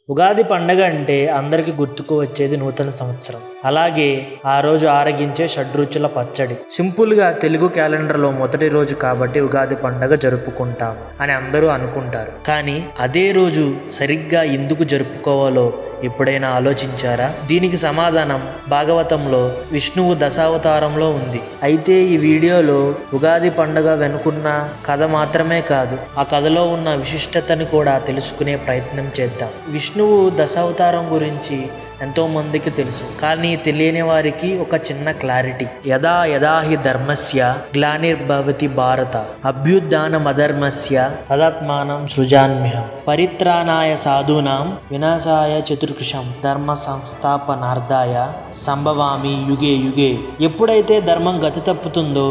ఉగాది పండగ అంటే అందరికి గుర్తుకు వచ్చేది నూతన సంవత్సరం. అలాగే ఆ రోజు ఆరగించే షడ్రుచుల పచ్చడి. సింపుల్ గా తెలుగు క్యాలెండర్లో మొదటి రోజు కాబట్టి ఉగాది పండగ జరుపుకుంటాం అని అందరూ అనుకుంటారు. కానీ అదే రోజు సరిగ్గా ఎందుకు జరుపుకోవాలో ఎప్పుడైనా ఆలోచించారా? దీనికి సమాధానం భాగవతంలో విష్ణువు దశావతారంలో ఉంది. అయితే ఈ వీడియోలో ఉగాది పండుగ వెనుకున్న కథ మాత్రమే కాదు, ఆ కథలో ఉన్న విశిష్టతని కూడా తెలుసుకునే ప్రయత్నం చేద్దాం. విష్ణువు దశావతారం గురించి ఎంతో మందికి తెలుసు, కానీ తెలియని వారికి ఒక చిన్న క్లారిటీ. యదా యదా హి ధర్మస్య గ్లానిర్భవతి భారత అభ్యుత్థానమధర్మస్య తదాత్మానం సృజామ్యహం పరిత్రాణాయ సాధూనాం వినాశాయ చతుర్కృషం ధర్మ సంస్థాపనార్థాయ సంభవామి యుగే యుగే. ఎప్పుడైతే ధర్మం గతి తప్పుతుందో,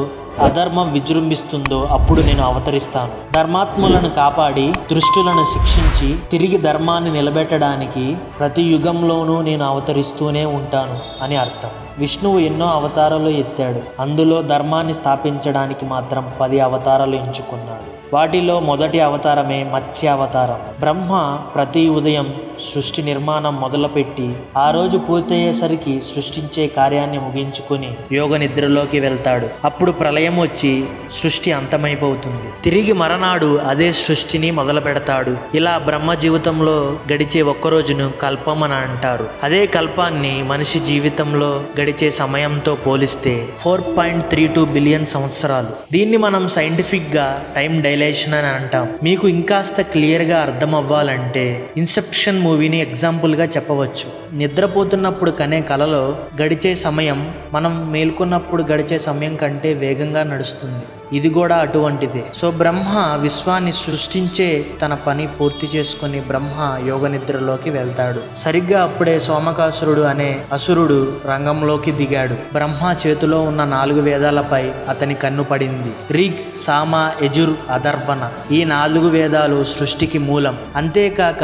అధర్మం విజృంభిస్తుందో అప్పుడు నేను అవతరిస్తాను. ధర్మాత్ములను కాపాడి దుష్టులను శిక్షించి తిరిగి ధర్మాన్ని నిలబెట్టడానికి ప్రతి యుగంలోనూ నేను అవతరిస్తూనే ఉంటాను అని అర్థం. విష్ణువు ఎన్నో అవతారాలు ఎత్తాడు. అందులో ధర్మాన్ని స్థాపించడానికి మాత్రం 10 అవతారాలు ఎంచుకున్నాడు. వాటిలో మొదటి అవతారమే మత్స్య అవతారం. బ్రహ్మ ప్రతి ఉదయం సృష్టి నిర్మాణం మొదలుపెట్టి ఆ రోజు పూర్తయ్యేసరికి సృష్టించే కార్యాన్ని ముగించుకుని యోగ నిద్రలోకి వెళ్తాడు. అప్పుడు ప్రళయం వచ్చి సృష్టి అంతమైపోతుంది. తిరిగి మరనాడు అదే సృష్టిని మొదలు పెడతాడు. ఇలా బ్రహ్మ జీవితంలో గడిచే ఒక్కరోజును కల్పం అని అంటారు. అదే కల్పాన్ని మనిషి జీవితంలో గడిచే సమయంతో పోలిస్తే 4.32 బిలియన్ సంవత్సరాలు. దీన్ని మనం సైంటిఫిక్ గా టైం డైలేషన్ అని అంటాం. మీకు ఇంకాస్త క్లియర్ గా అర్థం అవ్వాలంటే ఇన్సెప్షన్ మూవీని ఎగ్జాంపుల్ గా చెప్పవచ్చు. నిద్రపోతున్నప్పుడు కనే కలలో గడిచే సమయం మనం మేల్కొన్నప్పుడు గడిచే సమయం కంటే వేగంగా నడుస్తుంది. ఇది కూడా అటువంటిదే. సో బ్రహ్మ విశ్వాన్ని సృష్టించే తన పని పూర్తి చేసుకుని బ్రహ్మ యోగ నిద్రలోకి వెళ్తాడు. సరిగ్గా అప్పుడే సోమకాసురుడు అనే అసురుడు రంగంలోకి దిగాడు. బ్రహ్మ చేతిలో ఉన్న 4 వేదాలపై అతని కన్ను పడింది. రిగ్, సామ, యజుర్, అథర్వణ ఈ 4 వేదాలు సృష్టికి మూలం. అంతేకాక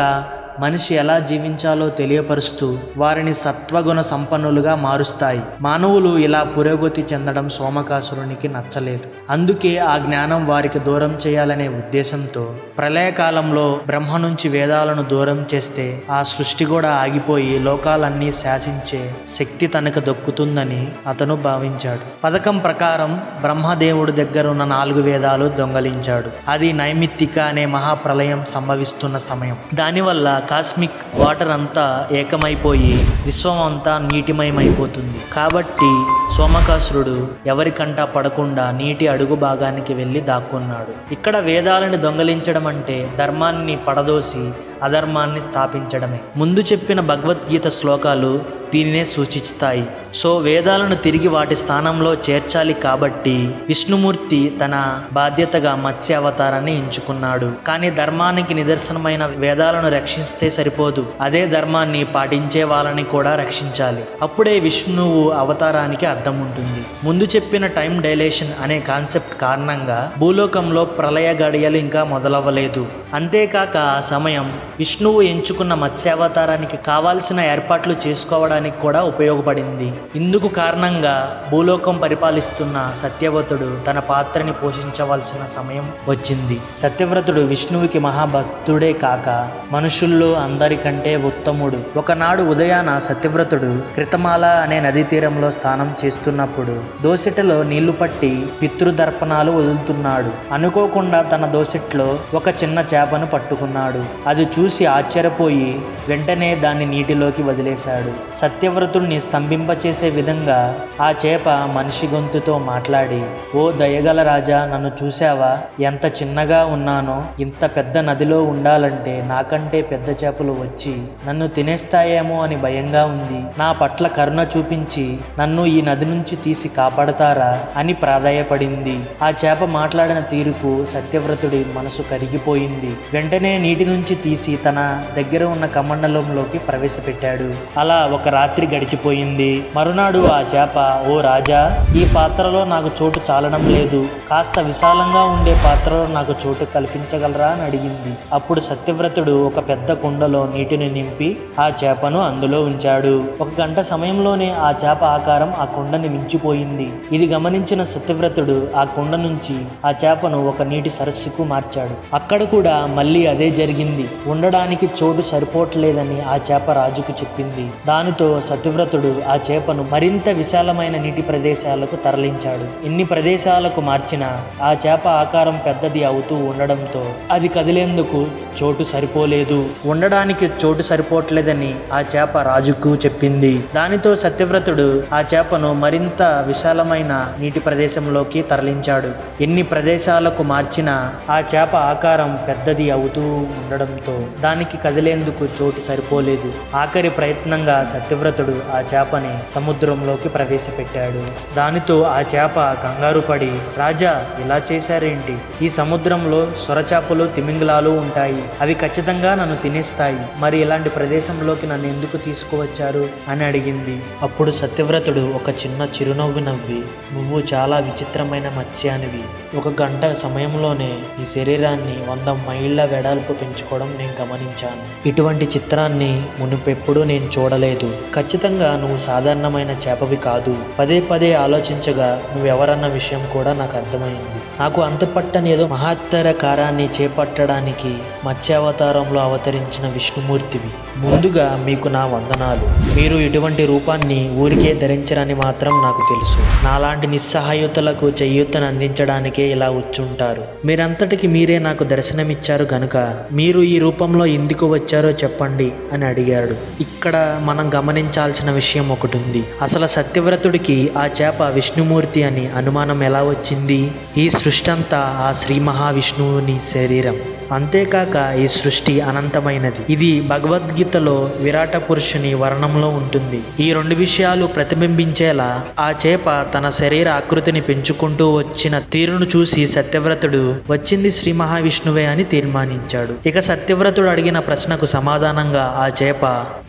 మనిషి ఎలా జీవించాలో తెలియపరుస్తూ వారిని సత్వగుణ సంపన్నులుగా మారుస్తాయి. మానవులు ఇలా పురోగతి చెందడం సోమకాసురునికి నచ్చలేదు. అందుకే ఆ జ్ఞానం వారికి దూరం చేయాలనే ఉద్దేశంతో ప్రళయకాలంలో బ్రహ్మ నుంచి వేదాలను దూరం చేస్తే ఆ సృష్టి కూడా ఆగిపోయి లోకాలన్నీ శాసించే శక్తి తనకు దక్కుతుందని అతను భావించాడు. పథకం ప్రకారం బ్రహ్మదేవుడి దగ్గరున్న 4 వేదాలు దొంగలించాడు. అది నైమిత్తిక అనే మహాప్రళయం సంభవిస్తున్న సమయం. దానివల్ల కాస్మిక్ వాటర్ అంతా ఏకమైపోయి విశ్వం అంతా నీటిమయమైపోతుంది. కాబట్టి సోమకాసురుడు ఎవరికంటా పడకుండా నీటి అడుగు భాగానికి వెళ్ళి దాక్కున్నాడు. ఇక్కడ వేదాలను దొంగలించడం అంటే ధర్మాన్ని పడదోసి అధర్మాన్ని స్థాపించడమే. ముందు చెప్పిన భగవద్గీత శ్లోకాలు దీనినే సూచిస్తాయి. సో వేదాలను తిరిగి వాటి స్థానంలో చేర్చాలి కాబట్టి విష్ణుమూర్తి తన బాధ్యతగా మత్స్య అవతారాన్ని ఎంచుకున్నాడు. కానీ ధర్మానికి నిదర్శనమైన వేదాలను రక్షిస్తే సరిపోదు, అదే ధర్మాన్ని పాటించే వాళ్ళని కూడా రక్షించాలి. అప్పుడే విష్ణువు అవతారానికి అర్థం ఉంటుంది. ముందు చెప్పిన టైం డైలేషన్ అనే కాన్సెప్ట్ కారణంగా భూలోకంలో ప్రళయ గడియలు ఇంకా మొదలవ్వలేదు. అంతేకాక ఆ సమయం విష్ణువు ఎంచుకున్న మత్స్యావతారానికి కావాల్సిన ఏర్పాట్లు చేసుకోవడానికి కూడా ఉపయోగపడింది. ఇందుకు కారణంగా భూలోకం పరిపాలిస్తున్న సత్యవ్రతుడు తన పాత్రని పోషించవలసిన సమయం వచ్చింది. సత్యవ్రతుడు విష్ణువుకి మహాభక్తుడే కాక మనుషుల్లో అందరికంటే ఉత్తముడు. ఒకనాడు ఉదయాన సత్యవ్రతుడు కృతమాల అనే నదీ తీరంలో స్నానం చేస్తున్నప్పుడు దోసెటలో నీళ్లు పట్టి పితృదర్పణాలు వదులుతున్నాడు. అనుకోకుండా తన దోసెట్లో ఒక చిన్న చేపను పట్టుకున్నాడు. అది చూసి ఆశ్చర్యపోయి వెంటనే దాన్ని నీటిలోకి వదిలేశాడు. సత్యవ్రతుడిని స్తంభింపచేసే విధంగా ఆ చేప మనిషి గొంతుతో మాట్లాడి, ఓ దయగల రాజా, నన్ను చూశావా? ఎంత చిన్నగా ఉన్నానో. ఇంత పెద్ద నదిలో ఉండాలంటే నాకంటే పెద్ద చేపలు వచ్చి నన్ను తినేస్తాయేమో అని భయంగా ఉంది. నా పట్ల కరుణ చూపించి నన్ను ఈ నది నుంచి తీసి కాపాడతారా అని ప్రాధాయపడింది. ఆ చేప మాట్లాడిన తీరుకు సత్యవ్రతుడి మనసు కరిగిపోయింది. వెంటనే నీటి నుంచి తీసి తన దగ్గర ఉన్న కమండలంలోకి ప్రవేశపెట్టాడు. అలా ఒక రాత్రి గడిచిపోయింది. మరునాడు ఆ చేప, ఓ రాజా, ఈ పాత్రలో నాకు చోటు చాలడం లేదు. కాస్త విశాలంగా ఉండే పాత్రలో నాకు చోటు కల్పించగలరా అని అడిగింది. అప్పుడు సత్యవ్రతుడు ఒక పెద్ద కుండలో నీటిని నింపి ఆ చేపను అందులో ఉంచాడు. 1 గంట సమయంలోనే ఆ చేప ఆకారం ఆ కుండని మించిపోయింది. ఇది గమనించిన సత్యవ్రతుడు ఆ కుండ నుంచి ఆ చేపను ఒక నీటి సరస్సుకు మార్చాడు. అక్కడ కూడా మళ్ళీ అదే జరిగింది. ఉండడం ఉండడానికి చోటు సరిపోవట్లేదని ఆ చేప రాజుకు చెప్పింది. దానితో సత్యవ్రతుడు ఆ చేపను మరింత విశాలమైన నీటి ప్రదేశాలకు తరలించాడు. ఎన్ని ప్రదేశాలకు మార్చినా ఆ చేప ఆకారం పెద్దది అవుతూ ఉండడంతో అది కదిలేందుకు చోటు సరిపోలేదు. ఉండడానికి చోటు సరిపోవట్లేదని ఆ చేప రాజుకు చెప్పింది. దానితో సత్యవ్రతుడు ఆ చేపను మరింత విశాలమైన నీటి ప్రదేశంలోకి తరలించాడు. ఎన్ని ప్రదేశాలకు మార్చినా ఆ చేప ఆకారం పెద్దది అవుతూ ఉండడంతో దానికి కదిలేందుకు చోటు సరిపోలేదు. ఆఖరి ప్రయత్నంగా సత్యవ్రతుడు ఆ చేపని సముద్రంలోకి ప్రవేశపెట్టాడు. దానితో ఆ చేప కంగారు పడి, రాజా ఇలా చేశారేంటి? ఈ సముద్రంలో సొరచాపలు తిమింగలాలు ఉంటాయి, అవి ఖచ్చితంగా నన్ను తినేస్తాయి. మరి ఇలాంటి ప్రదేశంలోకి నన్ను ఎందుకు తీసుకువచ్చారు అని అడిగింది. అప్పుడు సత్యవ్రతుడు ఒక చిన్న చిరునవ్వు నవ్వి, నువ్వు చాలా విచిత్రమైన మత్స్యానివి. 1 గంట సమయంలోనే ఈ శరీరాన్ని 100 మైళ్ళ వెడల్పు పెంచుకోవడం నేను గమనించాను. ఇటువంటి చిత్రాన్ని మునుపెప్పుడూ నేను చూడలేదు. ఖచ్చితంగా నువ్వు సాధారణమైన చేపవి కాదు. పదే పదే ఆలోచించగా నువ్వెవరన్న విషయం కూడా నాకు అర్థమైంది. నాకు అంతుపట్టని ఏదో మహత్తర కార్యాన్ని చేపట్టడానికి మత్స్యావతారంలో అవతరించిన విష్ణుమూర్తివి. ముందుగా మీకు నా వందనాలు. మీరు ఇటువంటి రూపాన్ని ఊరికే ధరించరని మాత్రం నాకు తెలుసు. నాలాంటి నిస్సహాయుతులకు చేయూతను అందించడానికే ఇలా వచ్చుంటారు. మీరంతటికి మీరే నాకు దర్శనమిచ్చారు గనుక మీరు ఈ రూపంలో ఎందుకు వచ్చారో చెప్పండి అని అడిగాడు. ఇక్కడ మనం గమనించాల్సిన విషయం ఒకటి ఉంది. అసలు సత్యవ్రతుడికి ఆ చేప విష్ణుమూర్తి అని అనుమానం ఎలా వచ్చింది? ఈ సృష్టి అంతా ఆ శ్రీ మహావిష్ణువుని శరీరం. అంతేకాక ఈ సృష్టి అనంతమైనది. ఇది భగవద్గీతలో విరాట పురుషుని వర్ణంలో ఉంటుంది. ఈ 2 విషయాలు ప్రతిబింబించేలా ఆ చేప తన శరీర ఆకృతిని పెంచుకుంటూ వచ్చిన తీరును చూసి సత్యవ్రతుడు వచ్చింది శ్రీ మహావిష్ణువే అని తీర్మానించాడు. ఇక సత్యవ్రతుడు అడిగిన ప్రశ్నకు సమాధానంగా ఆ చేప,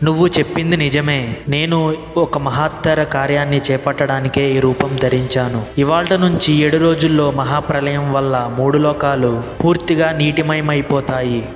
నువ్వు చెప్పింది నిజమే. నేను ఒక మహత్తర కార్యాన్ని చేపట్టడానికే ఈ రూపం ధరించాను. ఇవాళ్ట నుంచి 7 రోజుల్లో మహాప్రలయం వల్ల 3 లోకాలు పూర్తిగా నీటిమయమైపోతాయి.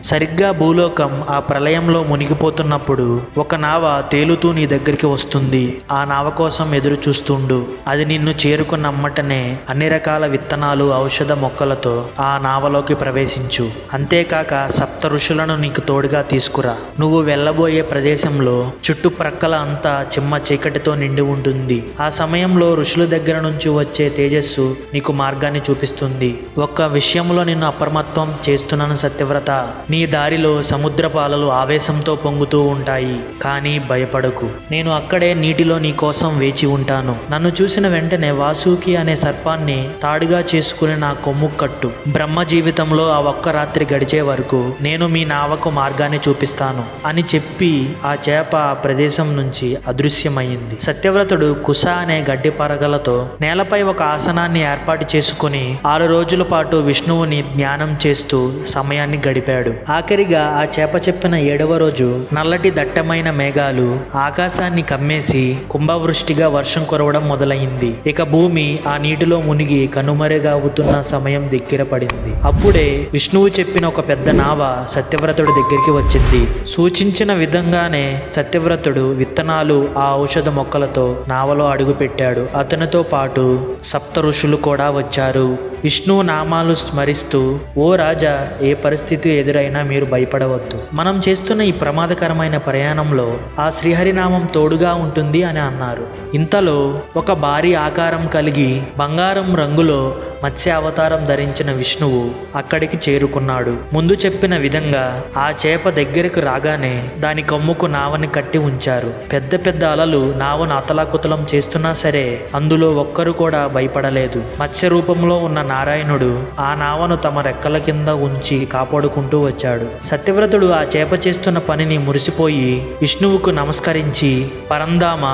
సరిగ్గా భూలోకం ఆ ప్రళయంలో మునిగిపోతున్నప్పుడు ఒక నావ తేలుతూ నీ దగ్గరికి వస్తుంది. ఆ నావ కోసం ఎదురు చూస్తుండు. అది నిన్ను చేరుకున్నమ్మటనే అన్ని రకాల విత్తనాలు, ఔషధ మొక్కలతో ఆ నావలోకి ప్రవేశించు. అంతేకాక 7 ఋషులను నీకు తోడుగా తీసుకురా. నువ్వు వెళ్ళబోయే ప్రదేశంలో చుట్టుప్రక్కల అంతా చిమ్మ చీకటితో నిండి ఉంటుంది. ఆ సమయంలో ఋషుల దగ్గర నుంచి వచ్చే తేజస్సు నీకు మార్గాన్ని చూపిస్తుంది. ఒక్క విషయంలో నిన్ను అప్రమత్తం చేస్తున్నాను సత్యవ్రత. నీ దారిలో సముద్రపు అలలు ఆవేశంతో పొంగుతూ ఉంటాయి. కానీ భయపడకు. నేను అక్కడే నీటిలో నీ కోసం వేచి ఉంటాను. నన్ను చూసిన వెంటనే వాసుకి అనే సర్పాన్ని తాడుగా చేసుకుని నా కొమ్ము కట్టు. బ్రహ్మ జీవితంలో ఆ ఒక్క రాత్రి గడిచే వరకు నేను మీ నావకు మార్గాన్ని చూపిస్తాను అని చెప్పి ఆ చేప ఆ ప్రదేశం నుంచి అదృశ్యమైంది. సత్యవ్రతుడు కుశ అనే గడ్డి పరగలతో నేలపై ఒక ఆసనాన్ని ఏర్పాటు చేసుకుని 6 రోజుల పాటు విష్ణువుని ధ్యానం చేస్తూ సమయాన్ని గడిపాడు. ఆఖరిగా ఆ చేప చెప్పిన 7వ రోజు నల్లటి దట్టమైన మేఘాలు ఆకాశాన్ని కమ్మేసి కుంభవృష్టిగా వర్షం కురవడం మొదలైంది. ఇక భూమి ఆ నీటిలో మునిగి కనుమరుగవుతున్న సమయం దగ్గర పడింది. అప్పుడే విష్ణువు చెప్పిన ఒక పెద్ద నావ సత్యవ్రతుడి దగ్గరికి వచ్చింది. సూచించిన విధంగానే సత్యవ్రతుడు విత్తనాలు, ఆ ఔషధ మొక్కలతో నావలో అడుగుపెట్టాడు. అతనితో పాటు 7 ఋషులు కూడా వచ్చారు. విష్ణువు నామాలు స్మరిస్తూ, ఓ రాజా, ఏ పరిస్థితి ఎదురైనా మీరు భయపడవద్దు. మనం చేస్తున్న ఈ ప్రమాదకరమైన ప్రయాణంలో ఆ శ్రీహరినామం తోడుగా ఉంటుంది అని అన్నారు. ఇంతలో ఒక భారీ ఆకారం కలిగి బంగారం రంగులో మత్స్య అవతారం ధరించిన విష్ణువు అక్కడికి చేరుకున్నాడు. ముందు చెప్పిన విధంగా ఆ చేప దగ్గరకు రాగానే దాని కొమ్ముకు నావని కట్టి ఉంచారు. పెద్ద పెద్ద అలలు నావను అతలాకుతలం చేస్తున్నా సరే అందులో ఒక్కరు కూడా భయపడలేదు. మత్స్య రూపంలో ఉన్న నారాయణుడు ఆ నావను తమ రెక్కల కింద ఉంచి కాపాడుకుంటూ వచ్చాడు. సత్యవ్రతుడు ఆ చేప చేస్తున్న పనిని మురిసిపోయి విష్ణువుకు నమస్కరించి, పరంధామ,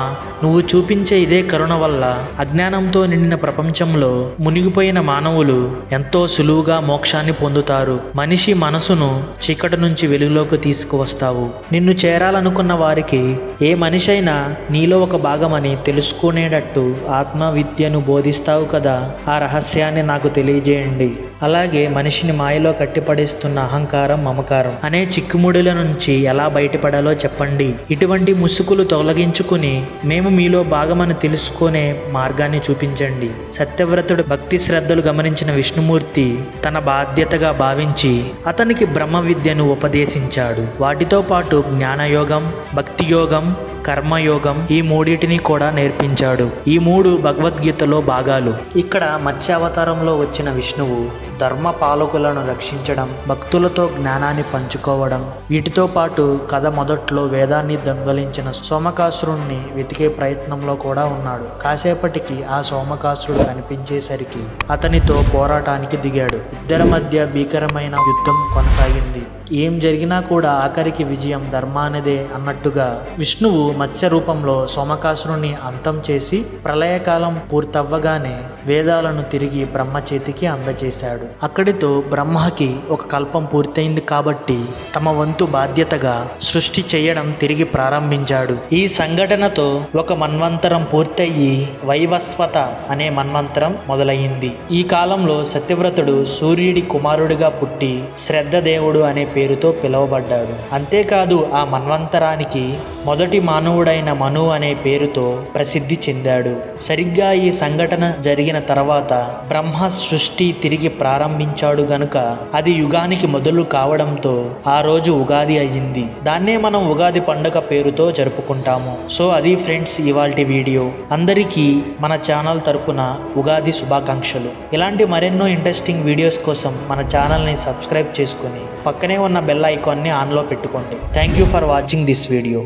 నువ్వు చూపించే ఇదే కరుణ వల్ల అజ్ఞానంతో నిండిన ప్రపంచంలో మునిగిపోయిన మానవులు ఎంతో సులువుగా మోక్షాన్ని పొందుతారు. మనిషి మనసును చీకటి నుంచి వెలుగులోకి తీసుకువస్తావు. నిన్ను చేరాలనుకున్న వారికి ఏ మనిషైనా నీలో ఒక భాగమని తెలుసుకునేటట్టు ఆత్మ విద్యను బోధిస్తావు కదా, ఆ రహస్యాన్ని నాకు తెలియజేయండి. అలాగే మనిషిని మాయలో కట్టిపడేస్తున్న అహంకారం, మమకారం అనే చిక్కుముడుల నుంచి ఎలా బయటపడాలో చెప్పండి. ఇటువంటి ముసుగులు తొలగించుకుని మేము మీలో భాగమని తెలుసుకునే మార్గాన్ని చూపించండి. సత్యవ్రతుడు భక్తి శ్రద్ధలు గమనించిన విష్ణుమూర్తి తన బాధ్యతగా భావించి అతనికి బ్రహ్మ విద్యను ఉపదేశించాడు. వాటితో పాటు జ్ఞానయోగం, భక్తి యోగం, కర్మయోగం ఈ మూడింటిని కూడా నేర్పించాడు. ఈ మూడు భగవద్గీతలో భాగాలు. ఇక్కడ మత్స్యావతారంలో వచ్చిన విష్ణువు ధర్మ పాలకులను రక్షించడం, భక్తులతో జ్ఞానాన్ని పంచుకోవడం, వీటితో పాటు కథ మొదట్లో వేదాన్ని దొంగలించిన సోమకాసురుణ్ణి వెతికే ప్రయత్నంలో కూడా ఉన్నాడు. కాసేపటికి ఆ సోమకాసురుడు కనిపించేసరికి అతనితో పోరాటానికి దిగాడు. ఇద్దరి మధ్య భీకరమైన యుద్ధం కొనసాగింది. ఏం జరిగినా కూడా ఆఖరికి విజయం ధర్మానిదే అన్నట్టుగా విష్ణువు మత్స్య రూపంలో సోమకాసురుని అంతం చేసి ప్రళయకాలం పూర్తవ్వగానే వేదాలను తిరిగి బ్రహ్మ చేతికి అందజేశాడు. అక్కడితో బ్రహ్మకి ఒక కల్పం పూర్తయింది కాబట్టి తమ వంతు బాధ్యతగా సృష్టి చేయడం తిరిగి ప్రారంభించాడు. ఈ సంఘటనతో ఒక మన్వంతరం పూర్తయ్యి వైవస్వత అనే మన్వంతరం మొదలయ్యింది. ఈ కాలంలో సత్యవ్రతుడు సూర్యుడి కుమారుడిగా పుట్టి శ్రద్ధదేవుడు అనే పేరుతో పిలువబడ్డాడు. అంతేకాదు ఆ మన్వంతరానికి మొదటి మానవుడైన మను అనే పేరుతో ప్రసిద్ధి చెందాడు. సరిగ్గా ఈ సంఘటన జరిగిన తర్వాత బ్రహ్మ సృష్టి తిరిగి ప్రారంభించాడు గనుక అది యుగానికి మొదలు కావడంతో ఆ రోజు ఉగాది అయ్యింది. దాన్నే మనం ఉగాది పండుగ పేరుతో జరుపుకుంటాము. సో అది ఫ్రెండ్స్ ఇవాల్టి వీడియో. అందరికీ మన ఛానల్ తరపున ఉగాది శుభాకాంక్షలు. ఇలాంటి మరెన్నో ఇంట్రెస్టింగ్ వీడియోస్ కోసం మన ఛానల్ని సబ్స్క్రైబ్ చేసుకొని పక్కనే ఉన్న బెల్ ఐకాన్ని ఆన్లో పెట్టుకోండి. Thank you for watching this video.